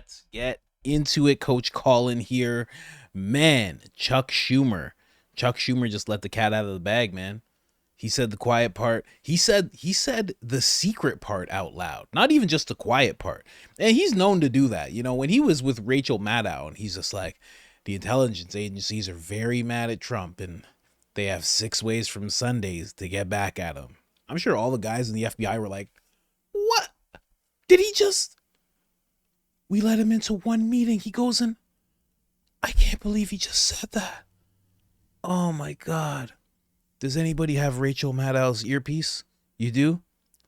Let's get into it. Coach Colin here. Man, Chuck Schumer just let the cat out of the bag, man. He said the quiet part. He said the secret part out loud, not even just the quiet part. And he's known to do that. You know, when he was with Rachel Maddow, and he's just like, the intelligence agencies are very mad at Trump, and they have 6 ways from Sundays to get back at him. I'm sure all the guys in the FBI were like, what? Did he just... We let him into one meeting. He goes in. I can't believe he just said that. Oh my God. Does anybody have Rachel Maddow's earpiece? You do?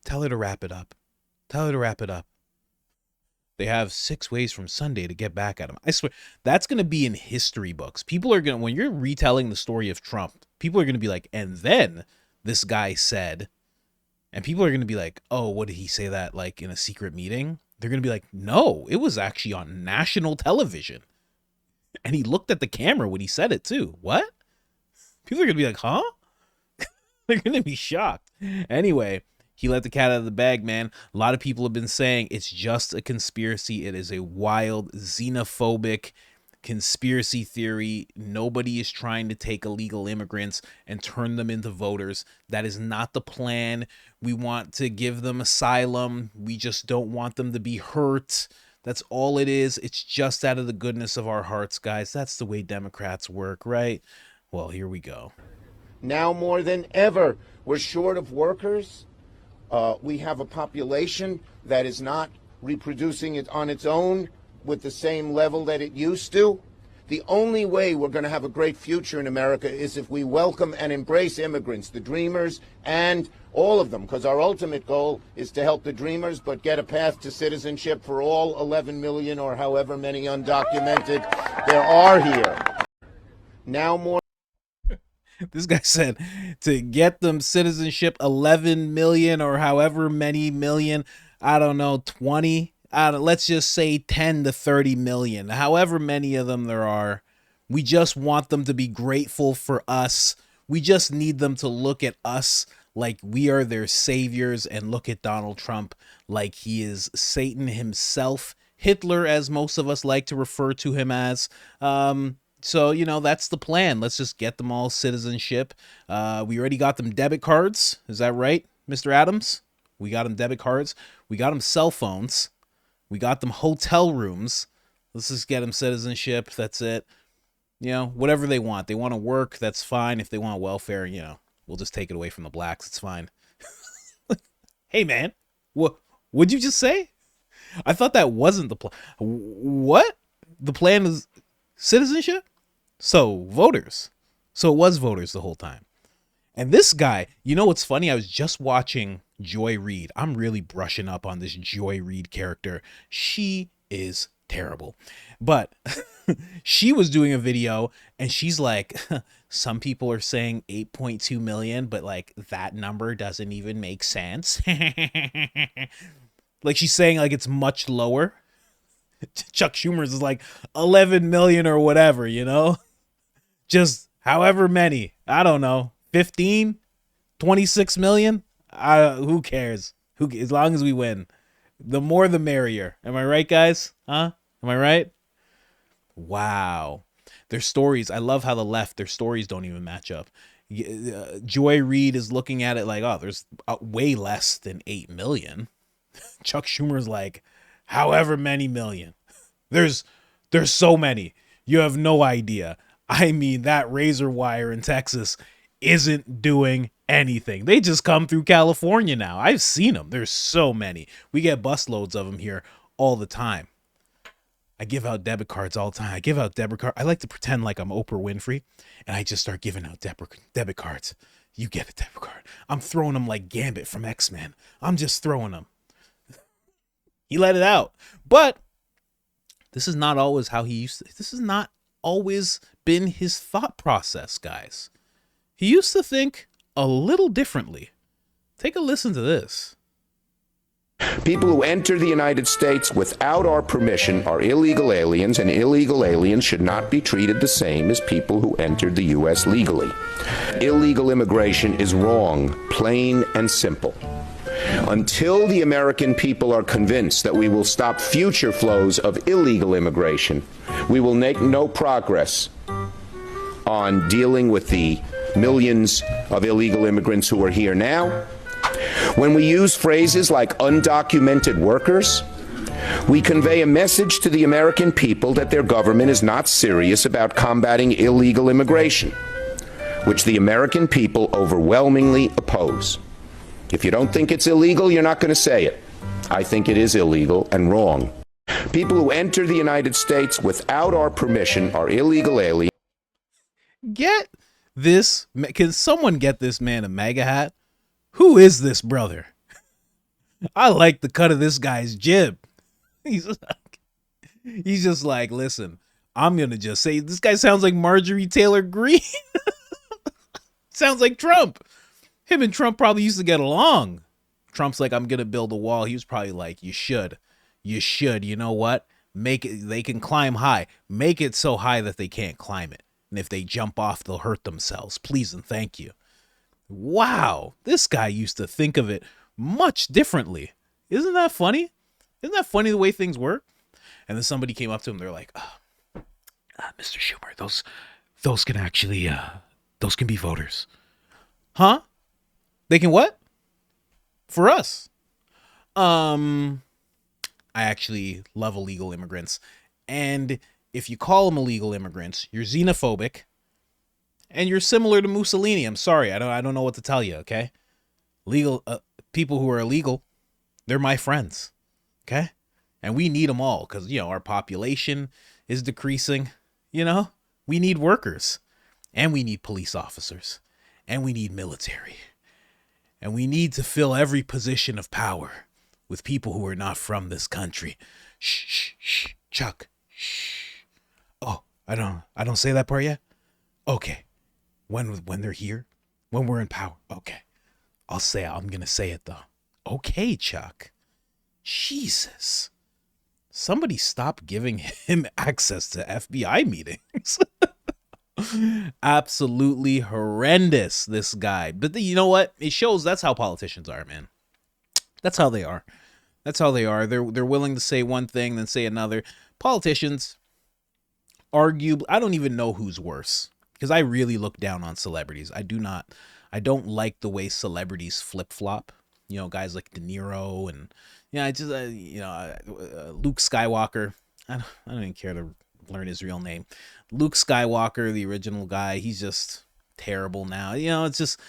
Tell her to wrap it up. Tell her to wrap it up. They have 6 ways from Sunday to get back at him. I swear, that's going to be in history books. People are going to, when you're retelling the story of Trump, people are going to be like, and then this guy said, and people are going to be like, oh, what did he say that like in a secret meeting? They're going to be like, no, it was actually on national television. And he looked at the camera when he said it too. What? People are going to be like, huh? They're going to be shocked. Anyway, he let the cat out of the bag, man. A lot of people have been saying it's just a conspiracy. It is a wild, xenophobic conspiracy theory. Nobody is trying to take illegal immigrants and turn them into voters. That is not the plan. We want to give them asylum. We just don't want them to be hurt. That's all it is. It's just out of the goodness of our hearts, guys. That's the way Democrats work, right? Well, here we go. Now more than ever, we're short of workers. We have a population that is not reproducing it on its own with the same level that it used to. The only way we're going to have a great future in America is if we welcome and embrace immigrants, the dreamers, and all of them, because our ultimate goal is to help the dreamers, but get a path to citizenship for all 11 million or however many undocumented there are here. Now more. This guy said to get them citizenship, 11 million or however many million, I don't know, 20. Let's just say 10 to 30 million, however many of them there are. We just want them to be grateful for us. We just need them to look at us like we are their saviors and look at Donald Trump like he is Satan himself, Hitler, as most of us like to refer to him as. So, you know, that's the plan. Let's just get them all citizenship. We already got them debit cards. Is that right, Mr. Adams? We got them debit cards. We got them cell phones. We got them hotel rooms. Let's just get them citizenship. That's it. You know, whatever they want. They want to work. That's fine. If they want welfare, you know, we'll just take it away from the blacks. It's fine. Hey, man. What'd you just say? I thought that wasn't the plan. What? The plan is citizenship? So, voters. So it was voters the whole time. And this guy, you know what's funny? I was just watching Joy Reid. I'm really brushing up on this Joy Reid character. She is terrible. But she was doing a video and she's like, some people are saying 8.2 million, but like that number doesn't even make sense. Like she's saying like it's much lower. Chuck Schumer's is like 11 million or whatever, you know? Just however many. I don't know. 15? 26 million? Who cares? As long as we win. The more the merrier. Am I right, guys? Huh? Am I right? Wow. Their stories, I love how the left, their stories don't even match up. Joy Reid is looking at it like, oh, there's way less than 8 million. Chuck Schumer's like, however many million. There's so many. You have no idea. I mean, that razor wire in Texas isn't doing anything. They just come through California now. I've seen them. There's so many. We get busloads of them here all the time. I give out debit cards all the time. I give out debit cards. I like to pretend like I'm Oprah Winfrey, and I just start giving out debit cards. You get a debit card. I'm throwing them like Gambit from X-Men. I'm just throwing them. He let it out. But this is not always how he used to. This has not always been his thought process, guys. He used to think a little differently. Take a listen to this. People who enter the United States without our permission are illegal aliens, and illegal aliens should not be treated the same as people who entered the U.S. legally. Illegal immigration is wrong, plain and simple. Until the American people are convinced that we will stop future flows of illegal immigration, we will make no progress on dealing with the millions of illegal immigrants who are here now. When we use phrases like undocumented workers, we convey a message to the American people that their government is not serious about combating illegal immigration, which the American people overwhelmingly oppose. If you don't think it's illegal, you're not going to say it. I think it is illegal and wrong. People who enter the United States without our permission are illegal aliens. Get this. Can someone get this man a MAGA hat? Who is this brother? I like the cut of this guy's jib. He's just like, listen, I'm going to just say, this guy sounds like Marjorie Taylor Greene. Sounds like Trump. Him and Trump probably used to get along. Trump's like, I'm going to build a wall. He was probably like, you should. You should. You know what? Make it, they can climb high. Make it so high that they can't climb it. And if they jump off, they'll hurt themselves. Please and thank you. Wow. This guy used to think of it much differently. Isn't that funny? Isn't that funny the way things work? And then somebody came up to him. They're like, Mr. Schumer, those can actually, those can be voters. Huh? They can what? For us. I actually love illegal immigrants. And if you call them illegal immigrants, you're xenophobic and you're similar to Mussolini. I'm sorry. I don't know what to tell you. Okay. Legal, people who are illegal, they're my friends. Okay. And we need them all because, our population is decreasing. We need workers and we need police officers and we need military. And we need to fill every position of power with people who are not from this country. Shh, shh, shh, Chuck. Shh. Oh, I don't say that part yet. Okay. When they're here, when we're in power. Okay. I'm going to say it though. Okay, Chuck. Jesus. Somebody stop giving him access to FBI meetings. Absolutely horrendous, this guy. But you know what? It shows that's how politicians are, man. That's how they are. That's how they are. They're willing to say one thing, then say another. Politicians, arguably, I don't even know who's worse because I really look down on celebrities. I don't like the way celebrities flip-flop. Guys like De Niro and Luke Skywalker. I don't even care to learn his real name. Luke Skywalker, the original guy, he's just terrible now. It's just,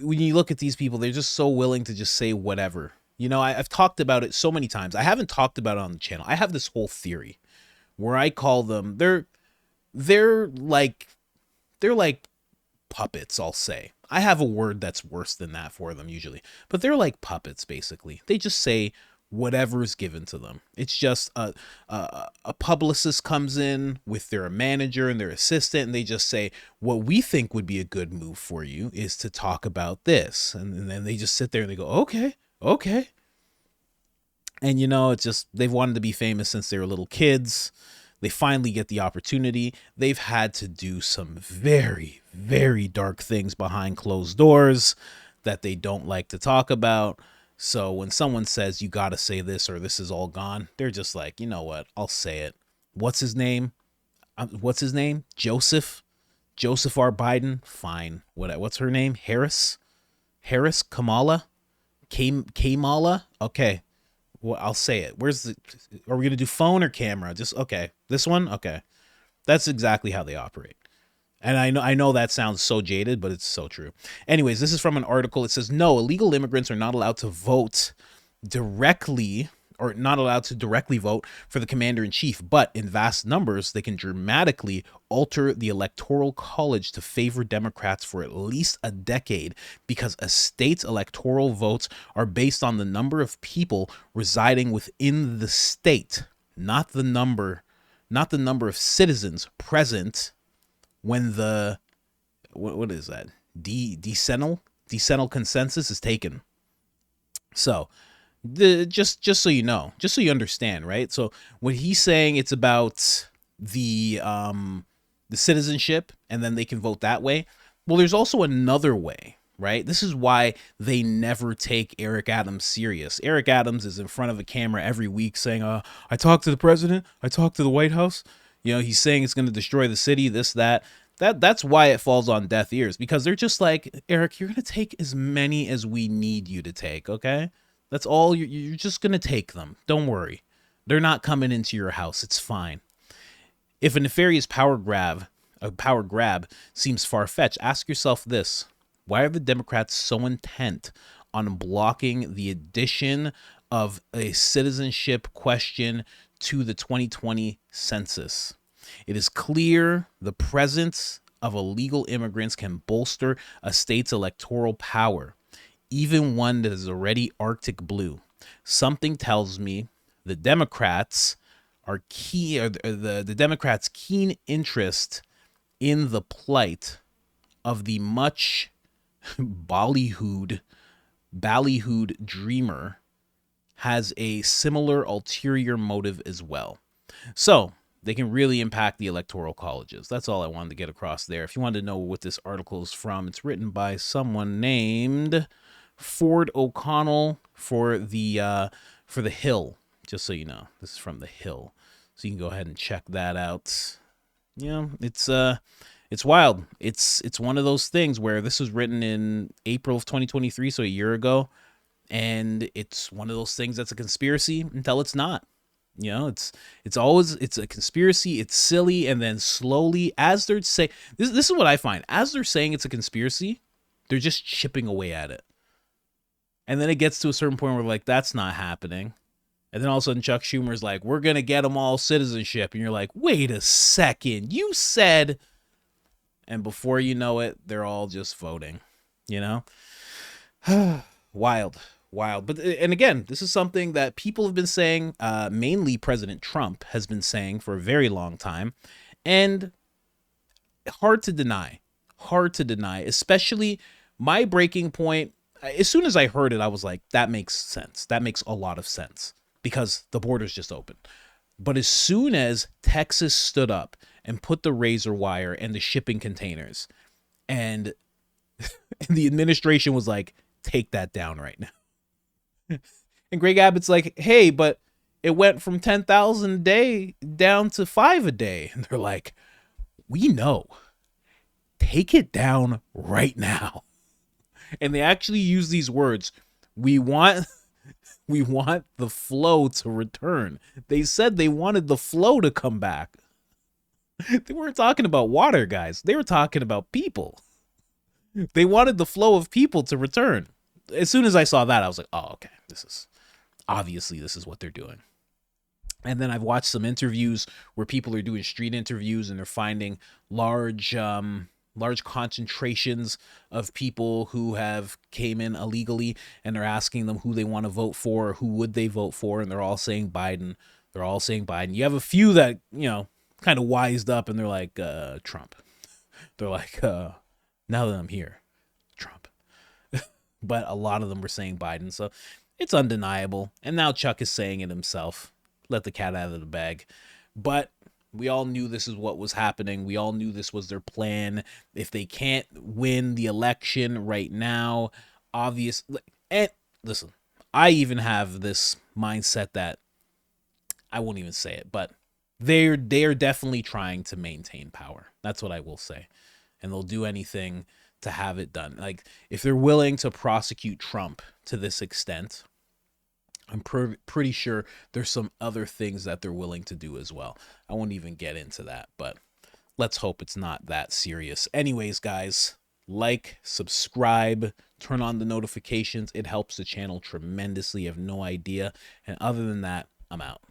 when you look at these people, they're just so willing to just say whatever. I've talked about it so many times. I haven't talked about it on the channel. I have this whole theory where I call them, they're like puppets, I'll say. I have a word that's worse than that for them usually, but they're like puppets, basically. They just say whatever is given to them. It's just a publicist comes in with their manager and their assistant, and they just say, what we think would be a good move for you is to talk about this. And then they just sit there and they go, okay. And it's just, they've wanted to be famous since they were little kids. They finally get the opportunity. They've had to do some very, very dark things behind closed doors that they don't like to talk about. So when someone says you got to say this or this is all gone, they're just like, you know what? I'll say it. What's his name? Joseph R. Biden. Fine. What's her name? Harris Kamala. Kamala. Okay. Well, I'll say it. Are we going to do phone or camera? Just, okay. This one? Okay. That's exactly how they operate. And I know that sounds so jaded, but it's so true. Anyways, this is from an article. It says, no, illegal immigrants are not allowed to vote directly or not allowed to directly vote for the commander in chief, but in vast numbers, they can dramatically alter the electoral college to favor Democrats for at least a decade because a state's electoral votes are based on the number of people residing within the state, not the number of citizens present when the, what is that? Decennial consensus is taken. So, just so you know, just so you understand, right? So when he's saying it's about the citizenship and then they can vote that way, well, there's also another way right? This is why they never take Eric Adams serious. Eric Adams is in front of a camera every week saying, I talked to the president, I talked to the White House. You know, he's saying it's going to destroy the city, this, that. That's why it falls on deaf ears, because they're just like, Eric, you're going to take as many as we need you to take, okay? That's all. You're just going to take them. Don't worry. They're not coming into your house. It's fine. If a nefarious power grab seems far-fetched, ask yourself this. Why are the Democrats so intent on blocking the addition of a citizenship question to the 2020 census? It is clear the presence of illegal immigrants can bolster a state's electoral power, even one that is already Arctic blue. Something tells me the Democrats are the Democrats' keen interest in the plight of the much ballyhooed dreamer has a similar ulterior motive as well. So they can really impact the electoral colleges. That's all I wanted to get across there. If you wanted to know what this article is from, it's written by someone named Ford O'Connell for the Hill. Just so you know, this is from the Hill, so you can go ahead and check that out. You know, it's wild. It's one of those things where this was written in April of 2023, so a year ago, and it's one of those things that's a conspiracy until it's not. You know, it's a conspiracy. It's silly, and then slowly, as they're saying, this is what I find. As they're saying it's a conspiracy, they're just chipping away at it, and then it gets to a certain point where like that's not happening, and then all of a sudden Chuck Schumer's like, we're gonna get them all citizenship, and you're like, wait a second, you said, and before you know it, they're all just voting. You know, wild. But, and again, this is something that people have been saying, mainly President Trump has been saying for a very long time, and hard to deny, especially my breaking point. As soon as I heard it, I was like, that makes sense. That makes a lot of sense because the border's just open. But as soon as Texas stood up and put the razor wire and the shipping containers, and the administration was like, take that down right now. And Greg Abbott's like, hey, but it went from 10,000 a day down to 5 a day. And they're like, we know. Take it down right now. And they actually use these words. We want the flow to return. They said they wanted the flow to come back. They weren't talking about water, guys. They were talking about people. They wanted the flow of people to return. As soon as I saw that, I was like, oh, okay, this is what they're doing. And then I've watched some interviews where people are doing street interviews and they're finding large concentrations of people who have came in illegally, and they're asking them who they want to vote for, or who would they vote for, and they're all saying Biden. You have a few that, you know, kind of wised up and they're like, Trump. They're like, now that I'm here, Trump. But a lot of them were saying Biden, so it's undeniable. And now Chuck is saying it himself. Let the cat out of the bag. But we all knew this is what was happening. We all knew this was their plan. If they can't win the election right now, obviously. And listen, I even have this mindset that I won't even say it, but they're definitely trying to maintain power. That's what I will say. And they'll do anything to have it done. Like, if they're willing to prosecute Trump to this extent, I'm pretty sure there's some other things that they're willing to do as well. I won't even get into that, but let's hope it's not that serious. Anyways, guys, like, subscribe, turn on the notifications. It helps the channel tremendously. You have no idea. And other than that, I'm out.